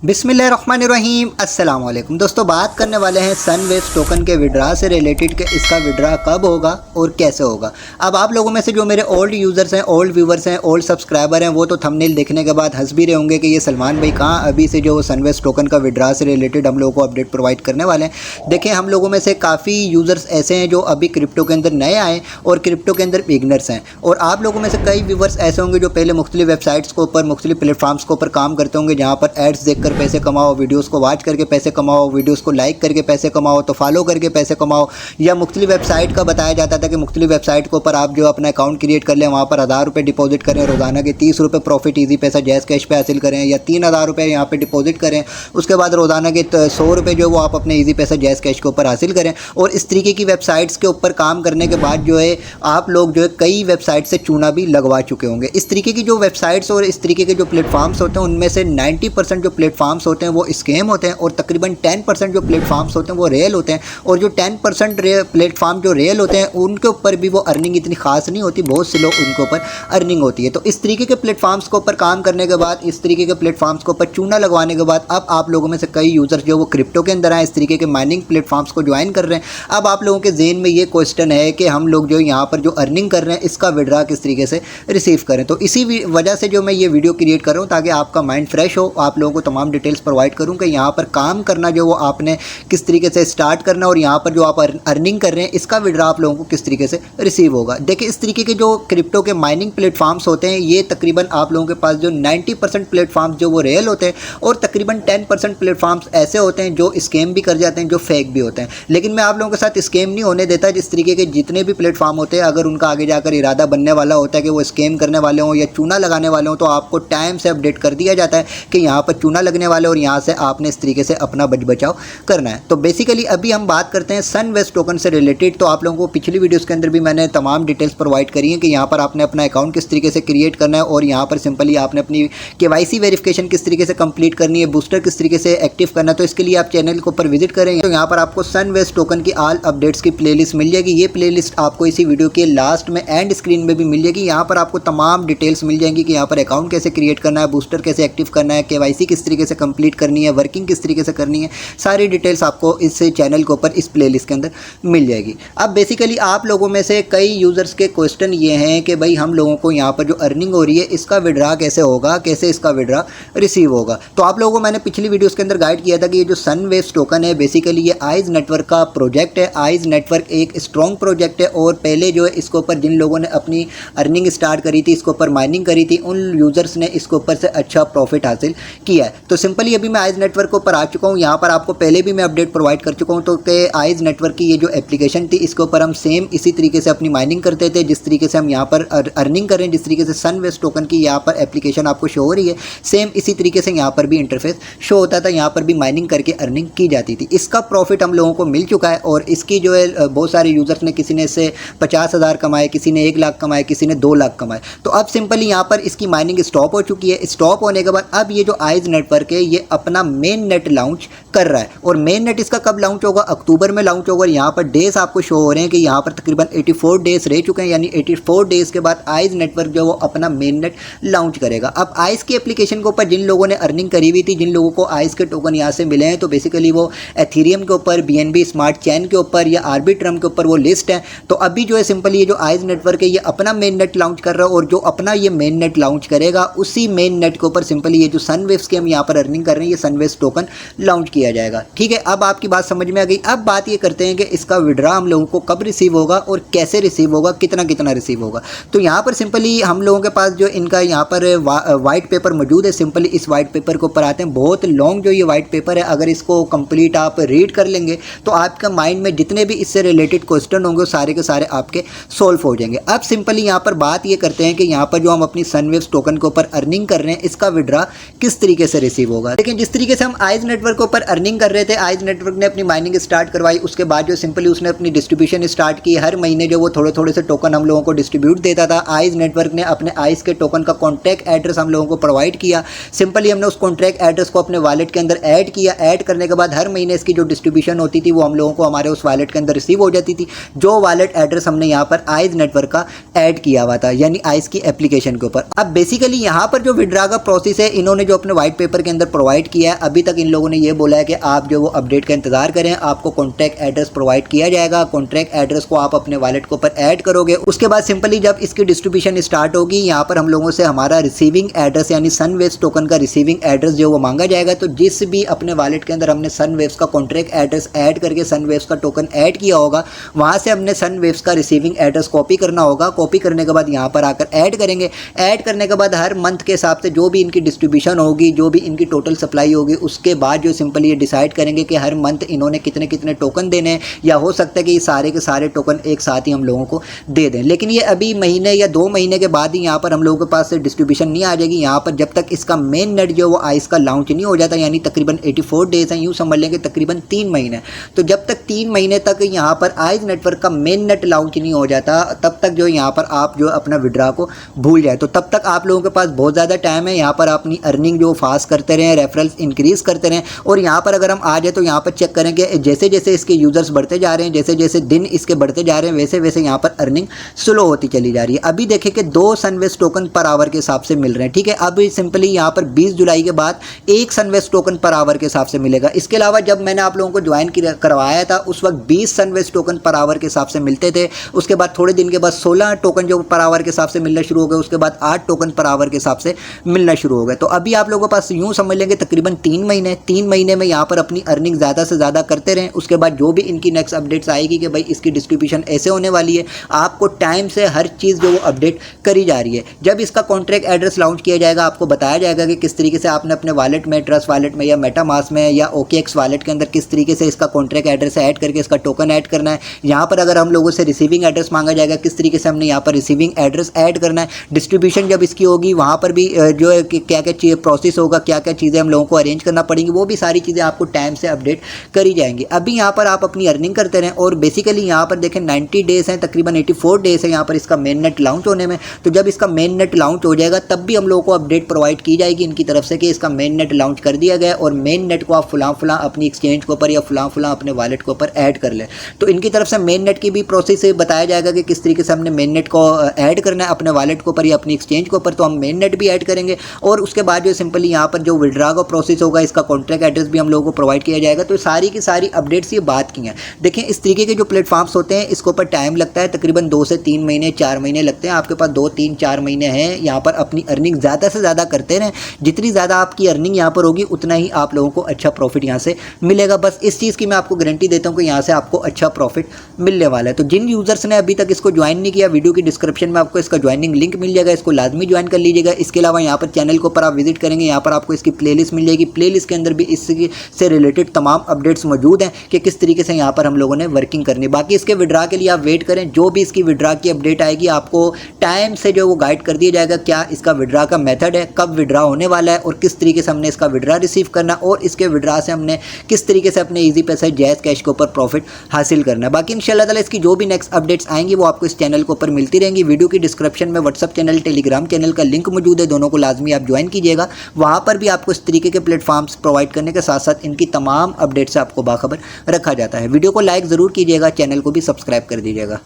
बिस्मिल्लाहिर्रहमानिर्रहीम अस्सलाम वालेकुम दोस्तों, बात करने वाले हैं सनवेव्स टोकन के विड्रा से रिलेटेड कि इसका विड्रा कब होगा और कैसे होगा। अब आप लोगों में से जो मेरे ओल्ड यूज़र्स हैं, ओल्ड व्यूवर्स हैं, ओल्ड सब्सक्राइबर हैं, वो तो थंबनेल देखने के बाद हंस भी रहे होंगे कि ये सलमान भाई कहाँ अभी से जो सनवेव्स टोकन का विड्रा से रिलेटेड हम लोगों को अपडेट प्रोवाइड करने वाले हैं। देखिए, हम लोगों में से काफ़ी यूज़र्स ऐसे हैं जो अभी क्रिप्टो के अंदर नए आए और क्रिप्टो के अंदर बिगनर्स हैं, और आप लोगों में से कई व्यूवर्स ऐसे होंगे जो पहले मुख्तलिफ वेबसाइट्स के ऊपर, मुख्तलिफ प्लेटफॉर्म्स के ऊपर काम करते होंगे, जहाँ पर एड्स देखकर पैसे कमाओ, वीडियोस को वॉच करके पैसे कमाओ, वीडियोस को लाइक करके पैसे कमाओ, तो फॉलो करके पैसे कमाओ, या मुख्तलिफ वेबसाइट का बताया जाता था कि मुख्तलिफ वेबसाइट के ऊपर आप जो अपना अकाउंट क्रिएट कर लें, वहाँ पर 1000 रुपये डिपॉजिट करें, रोज़ाना के 30 रुपये प्रॉफिट ईजी पैसा जैज़ कैश पे हासिल करें, या 3000 रुपये यहाँ पर डिपॉजिट करें, उसके बाद रोज़ाना के 100 रुपये जो वो आप अपने ईजी पैसा जैज़ कैश के ऊपर हासिल करें। और इस तरीके की वेबसाइट्स के ऊपर काम करने के बाद जो है आप लोग जो है कई वेबसाइट से चूना भी लगवा चुके होंगे। इस तरीके की जो वेबसाइट्स और इस तरीके के जो प्लेटफॉर्म्स होते हैं, उनमें से 90% जो प्लेटफॉर्म्स होते हैं वो स्कैम होते हैं, और तकरीबन 10% जो प्लेटफॉर्म्स होते हैं वो रियल होते हैं। और जो 10% प्लेटफॉर्म जो रियल होते हैं उनके ऊपर भी वो अर्निंग इतनी खास नहीं होती, बहुत से लोग उनके ऊपर अर्निंग होती है। तो इस तरीके के प्लेटफॉर्म्स के ऊपर काम करने के बाद, इस तरीके के प्लेटफॉर्म्स के ऊपर चूना लगवाने के बाद, अब आप लोगों में से कई यूज़र्स जो वो क्रिप्टो के अंदर आए, इस तरीके के माइनिंग प्लेटफॉर्म्स को ज्वाइन कर रहे हैं। अब आप लोगों के जेहन में ये क्वेश्चन है कि हम लोग जो यहाँ पर जो अर्निंग कर रहे हैं इसका विड्रा किस तरीके से रिसीव करें। तो इसी वजह से जो मैं ये वीडियो क्रिएट कर रहा हूँ, ताकि आपका माइंड फ्रेश हो, आप लोगों को तमाम डिटेल्स प्रोवाइड करूँ कि यहाँ पर काम करना जो वो आपने किस तरीके से स्टार्ट करना, और यहाँ पर जो आप अर्निंग कर रहे हैं इसका विड्रा आप लोगों को किस तरीके से रिसीव होगा। देखिए, इस तरीके के जो क्रिप्टो के माइनिंग प्लेटफॉर्म्स होते हैं, ये तकरीबन आप लोगों के पास जो 90% प्लेटफॉर्म्स जो वो रियल होते हैं, और तकरीबन 10% प्लेटफॉर्म्स ऐसे होते हैं जो स्कैम भी कर जाते हैं, जो फेक भी होते हैं। लेकिन मैं आप लोगों के साथ स्कैम नहीं होने देता। जिस तरीके के जितने भी प्लेटफॉर्म होते हैं, अगर उनका आगे जाकर इरादा बनने वाला होता है कि वो स्कैम करने वाले हों या चूना लगाने वाले हों, तो आपको टाइम से अपडेट कर दिया जाता है कि यहाँ पर चूना लगने वाले और यहाँ से आपने इस तरीके से अपना बचाव करना है। तो बेसिकली अभी हम बात करते हैं सनवेव्स टोकन से रिलेटेड। तो आप लोगों को पिछली वीडियोस के अंदर भी मैंने तमाम डिटेल्स प्रोवाइड करी हैं कि यहाँ पर आपने अपना अकाउंट किस तरीके से क्रिएट करना है, और यहाँ पर सिंपली आपने अपनी KYC वेरिफिकेशन किस तरीके से कंप्लीट करनी है, बूस्टर किस तरीके से एक्टिव करना है। तो इसके लिए आप चैनल के ऊपर विजिट करेंगे तो यहाँ पर आपको सनवेव्स टोकन की ऑल अपडेट्स की प्लेलिस्ट मिल जाएगी। ये प्लेलिस्ट आपको इसी वीडियो के लास्ट में एंड स्क्रीन में भी मिल जाएगी। यहाँ पर आपको तमाम डिटेल्स मिल जाएंगी कि यहाँ पर अकाउंट कैसे क्रिएट करना है, बूस्टर कैसे एक्टिव करना है, KYC किस तरीके से कंप्लीट करनी है, वर्किंग किस तरीके से करनी है, सारी डिटेल्स आपको इस चैनल के ऊपर इस प्लेलिस्ट के अंदर मिल जाएगी। अब बेसिकली आप लोगों में से कई यूज़र्स के क्वेश्चन ये हैं कि भाई हम लोगों को यहाँ पर जो अर्निंग हो रही है इसका विड्रा कैसे होगा, कैसे इसका विड्रा रिसीव होगा। तो आप लोगों को मैंने पिछली वीडियोस के अंदर गाइड किया था कि ये जो सनवेव्स टोकन है बेसिकली ये आइज नेटवर्क का प्रोजेक्ट है। आइज नेटवर्क एक स्ट्रॉन्ग प्रोजेक्ट है, और पहले जो है इसके ऊपर जिन लोगों ने अपनी अर्निंग स्टार्ट करी थी, इसके ऊपर माइनिंग करी थी, उन यूज़र्स ने इसके ऊपर से अच्छा प्रॉफिट हासिल किया है। तो सिंपली अभी मैं आइज नेटवर्क के ऊपर आ चुका हूँ। यहाँ पर आपको पहले भी मैं अपडेट प्रोवाइड कर चुका हूँ। तो कि आइज नेटवर्क की ये जो एप्लीकेशन थी, इसके ऊपर हम सेम इसी तरीके से अपनी माइनिंग करते थे, जिस तरीके से हम यहाँ पर अर्निंग कर रहे हैं, जिस तरीके से सनवेव्स टोकन की यहाँ पर एप्लीकेशन आपको शो हो रही है, सेम इसी तरीके से यहाँ पर भी इंटरफेस शो होता था। यहाँ पर भी माइनिंग करके अर्निंग की जाती थी। इसका प्रॉफिट हम लोगों को मिल चुका है, और इसकी जो है बहुत सारे यूज़र्स ने, किसी ने इससे 50,000 कमाए, किसी ने 1 लाख कमाए, किसी ने 2 लाख कमाए। तो अब सिंपली यहाँ पर इसकी माइनिंग स्टॉप हो चुकी है। स्टॉप होने के बाद अब ये जो आइज नेटवर्क है ये अपना मेन नेट लॉन्च कर रहा है, और मेन नेट इसका कब लॉन्च होगा, अक्टूबर में लॉन्च होगा। यहाँ पर डेज आपको शो हो रहे हैं कि यहाँ पर तकरीबन 84 डेज रह चुके हैं, यानी 84 डेज के बाद आइज नेटवर्क जो वो अपना मेन नेट लॉन्च करेगा। अब आइज की एप्लीकेशन के ऊपर जिन लोगों ने अर्निंग करी हुई थी, जिन लोगों को आइज के टोकन यहाँ से मिले हैं, तो बेसिकली वो एथेरियम के ऊपर, BNB स्मार्ट चेन के ऊपर या आर्बिट्रम के ऊपर वो लिस्ट है। तो अभी जो है सिंपली ये जो आइज नेटवर्क है ये अपना मेन नेट लॉन्च कर रहा है, और जो अपना ये मेन नेट लॉन्च करेगा उसी मेन नेट के ऊपर सिंपली ये जो सनवेव्स की हम यहाँ पर अर्निंग कर रहे हैं, ये सनवेव्स टोकन लॉन्च किया जाएगा। ठीक है, अब आपकी बात समझ में आ गई। अब बात ये करते हैं कि इसका विड्रा हम लोगों को कब रिसीव होगा और कैसे रिसीव होगा, कितना कितना रिसीव होगा। तो यहाँ पर सिंपली हम लोगों के पास जो इनका यहाँ पर वाइट पेपर मौजूद है। सिंपली इस वाइट पेपर के ऊपर आते हैं। बहुत लॉन्ग जो ये वाइट पेपर है, अगर इसको कंप्लीट आप रीड कर लेंगे तो आपका माइंड में जितने भी इससे रिलेटेड क्वेश्चन होंगे सारे के सारे आपके सॉल्व हो जाएंगे। अब सिंपली यहाँ पर बात ये करते हैं कि यहाँ पर जो हम अपनी सनवेव्स टोकन के ऊपर अर्निंग कर रहे हैं इसका विड्रा किस तरीके से रिसीव होगा। लेकिन जिस तरीके से हम आइज नेटवर्क के ऊपर अर्निंग कर रहे थे, आइज नेटवर्क ने अपनी माइनिंग स्टार्ट करवाई, उसके बाद जो सिंपली उसने अपनी डिस्ट्रीब्यूशन स्टार्ट की। हर महीने जो वो थोड़े थोड़े से टोकन हम लोगों को डिस्ट्रीब्यूट देता था। आइज नेटवर्क ने अपने आइज के टोकन का कॉन्टैक्ट एड्रेस हम लोगों को प्रोवाइड किया। सिंपली हमने उस कॉन्टैक्ट एड्रेस को अपने वॉलेट के अंदर ऐड किया। ऐड करने के बाद हर महीने इसकी जो डिस्ट्रीब्यूशन होती थी वो हम लोगों को हमारे उस वॉलेट के अंदर रिसीव हो जाती थी, जो वॉलेट एड्रेस हमने यहाँ पर आइज नेटवर्क का ऐड किया हुआ था, यानी आइज की एप्लीकेशन के ऊपर। अब बेसिकली यहाँ पर जो विड्रा का प्रोसेस है, इन्होंने जो अपने व्हाइट पेपर के अंदर प्रोवाइड किया है। अभी तक इन लोगों ने ये बोला है कि आप जो वो अपडेट का इंतजार करें, आपको कॉन्टैक्ट एड्रेस प्रोवाइड किया जाएगा। कॉन्टैक्ट एड्रेस को आप अपने वॉलेट के ऊपर ऐड करोगे, उसके बाद सिंपली जब इसकी डिस्ट्रीब्यूशन स्टार्ट होगी, यहाँ पर हम लोगों से हमारा रिसीविंग एड्रेस यानी सनवेव्स टोकन का रिसीविंग एड्रेस जो वो मांगा जाएगा। तो जिस भी अपने वॉलेट के अंदर हमने सनवेव्स का कॉन्ट्रैक्ट एड्रेस ऐड करके सनवेव्स का टोकन ऐड किया होगा, वहाँ से हमने सनवेव्स का रिसीविंग एड्रेस कॉपी करना होगा। कॉपी करने के बाद यहाँ पर आकर ऐड करेंगे। ऐड करने के बाद हर मंथ के हिसाब से जो भी इनकी डिस्ट्रीब्यूशन होगी, जो भी इनकी टोटल सप्लाई होगी, उसके बाद जो सिंपली ये डिसाइड करेंगे कि हर मंथ इन्होंने कितने कितने टोकन देने हैं, या हो सकता है कि ये सारे के सारे टोकन एक साथ ही हम लोगों को दे दें। लेकिन ये अभी महीने या 2 महीने के बाद ही यहाँ पर हम लोगों के पास डिस्ट्रीब्यूशन नहीं आ जाएगी। यहाँ पर जब तक इसका मेन नेट जो वो आइस का लॉन्च नहीं हो जाता, यानी तकरीबन 84 डेज हैं, यूँ समझ लेंगे तकरीबन 3 महीने। तो जब तक 3 महीने तक यहाँ पर आइस नेटवर्क का मेन नेट लॉन्च नहीं हो जाता, तब तक जो यहाँ पर आप जो अपना विड्रा को भूल जाए। तो तब तक आप लोगों के पास बहुत ज़्यादा टाइम है। यहाँ पर अपनी अर्निंग जो फास्ट करते रहें, रेफरल्स इंक्रीज़ करते रहें। और यहाँ पर अगर हम आ जाए तो यहाँ पर चेक करें कि जैसे जैसे इसके यूज़र्स बढ़ते जा रहे हैं, जैसे जैसे दिन इसके बढ़ते जा रहे हैं, वैसे वैसे यहाँ पर अर्निंग स्लो होती चली जा रही है। अभी देखें कि 2 सनवेव्स टोकन पर आवर के हिसाब से मिल रहे हैं, ठीक है। अब सिंपली यहाँ पर 20 जुलाई के बाद 1 सनवेव्स टोकन पर आवर के हिसाब से मिलेगा। इसके अलावा जब मैंने आप लोगों को ज्वाइन करवाया था, उस वक्त 20 सनवेव्स टोकन पर आवर के हिसाब से मिलते थे। उसके बाद थोड़े दिन के बाद 16 टोकन जो पर आवर के हिसाब से मिलना शुरू हो गए। उसके बाद 8 टोकन पर आवर के हिसाब से मिलना शुरू हो गए। तो अभी आप लोगों के पास यूँ समझ लेंगे तकरीबन 3 महीने में यहाँ पर अपनी अर्निंग ज़्यादा से ज़्यादा करते रहें। उसके बाद जो भी इनकी नेक्स्ट अपडेट्स आएगी कि भाई इसकी डिस्ट्रीब्यूशन ऐसे होने वाली है, आपको टाइम से हर चीज़ जो वो अपडेट करी जा रही है। जब इसका कॉन्ट्रैक्ट एड्रेस लॉन्च किया जाएगा, आपको बताया जाएगा कि किस तरीके से आपने अपने वॉलेट में, ट्रस्ट वॉलेट में या मेटामास्क में या OKX वॉलेट के अंदर किस तरीके से इसका कॉन्ट्रैक्ट एड्रेस ऐड करके इसका टोकन ऐड करना है। यहाँ पर अगर हम लोगों से रिसीविंग एड्रेस मांगा जाएगा, किस तरीके से हमने यहाँ पर रिसीविंग एड्रेस ऐड करना है। डिस्ट्रीब्यूशन जब इसकी होगी, वहाँ पर भी जो है कि क्या क्या चीज़ प्रोसेस होगा, क्या क्या चीज़ें हम लोगों को अरेंज करना पड़ेंगी, वो भी सारी चीज़ें आपको टाइम से अपडेट करी जाएंगी। अभी यहाँ पर आप अपनी अर्निंग करते रहें। और बेसिकली यहाँ पर देखें 90 डेज़ हैं, तकरीबन 84 डेज़ है यहाँ पर इसका मेन नेट लॉन्च होने में। तो जब इसका मेन नेट लॉन्च हो जाएगा, तब भी हम लोगों को अपडेट प्रोवाइड की जाएगी इनकी तरफ से कि इसका मेन नेट लॉन्च कर दिया गया और मेन नेट को आप फुला अपनी एक्सचेंज के ऊपर या फुला अपने वॉलेट के ऊपर ऐड कर लें। तो इनकी तरफ से मेन नेट की भी प्रोसेस बताया जाएगा कि किस तरीके से हमने मेन नेट को ऐड करना है अपने वॉलेट के ऊपर या अपनी एक्सचेंज के ऊपर। तो हम मेन नेट भी ऐड करेंगे और उसके बाद जो सिंपली यहाँ पर जो विड्रा का प्रोसेस होगा, इसका कॉन्ट्रैक्ट एड्रेस भी हम लोगों को प्रोवाइड किया जाएगा। तो सारी की सारी अपडेट्स ये बात की हैं। देखें, इस तरीके के जो प्लेटफॉर्म्स होते हैं, इसके ऊपर टाइम लगता है, तकरीबन 2 से 3 महीने 4 महीने लगते हैं। आपके पास 2, 3, 4 महीने हैं। यहाँ पर अपनी अर्निंग ज़्यादा से ज़्यादा करते रहें। जितनी ज़्यादा आपकी अर्निंग यहाँ पर होगी, उतना ही आप लोगों को अच्छा प्रॉफिट यहाँ से मिलेगा। बस इस चीज़ की मैं आपको गारंटी देता हूँ कि यहाँ से आपको अच्छा प्रॉफिट मिलने वाला है। तो जिन यूज़र्स ने अभी तक इसको ज्वाइन नहीं किया, वीडियो की डिस्क्रिप्शन में आपको इसका ज्वाइनिंग लिंक मिल जाएगा, इसको लाजमी ज्वाइन कर लीजिएगा। इसके अलावा यहाँ पर चैनल के ऊपर आप विजिट करेंगे, यहाँ पर आपको इसकी प्लेलिस्ट मिल जाएगी। प्लेलिस्ट के अंदर भी इससे रिलेटेड तमाम अपडेट्स मौजूद हैं कि किस तरीके से यहाँ पर हम लोगों ने वर्किंग करनी। बाकी इसके विड्रा के लिए आप वेट करें, जो भी इसकी विड्रा की अपडेट आएगी, आपको टाइम से जो वो गाइड कर दिया जाएगा क्या इसका विड्रा का मेथड है, कब विड्रा होने वाला है और किस तरीके से हमने इसका विड्रा रिसीव करना और इसके विड्रा से हमने किस तरीके से अपने ईजी पैसा जैज़ कैश के ऊपर प्रॉफिट हासिल करना है। बाकी इंशाल्लाह ताला इसकी जो भी नेक्स्ट अपडेट्स आएंगी वो आपको इस चैनल के ऊपर मिलती रहेंगी। वीडियो की डिस्क्रिप्शन में व्हाट्सअप चैनल, टेलीग्राम चैनल का लिंक मौजूद है, दोनों को लाजमी आप ज्वाइन कीजिएगा। वहाँ पर भी आपको इस तरीके के प्लेटफॉर्म्स प्रोवाइड करने के साथ साथ इनकी तमाम अपडेट्स से आपको बाखबर रखा जाता है। वीडियो को लाइक ज़रूर कीजिएगा, चैनल को भी सब्सक्राइब कर दीजिएगा।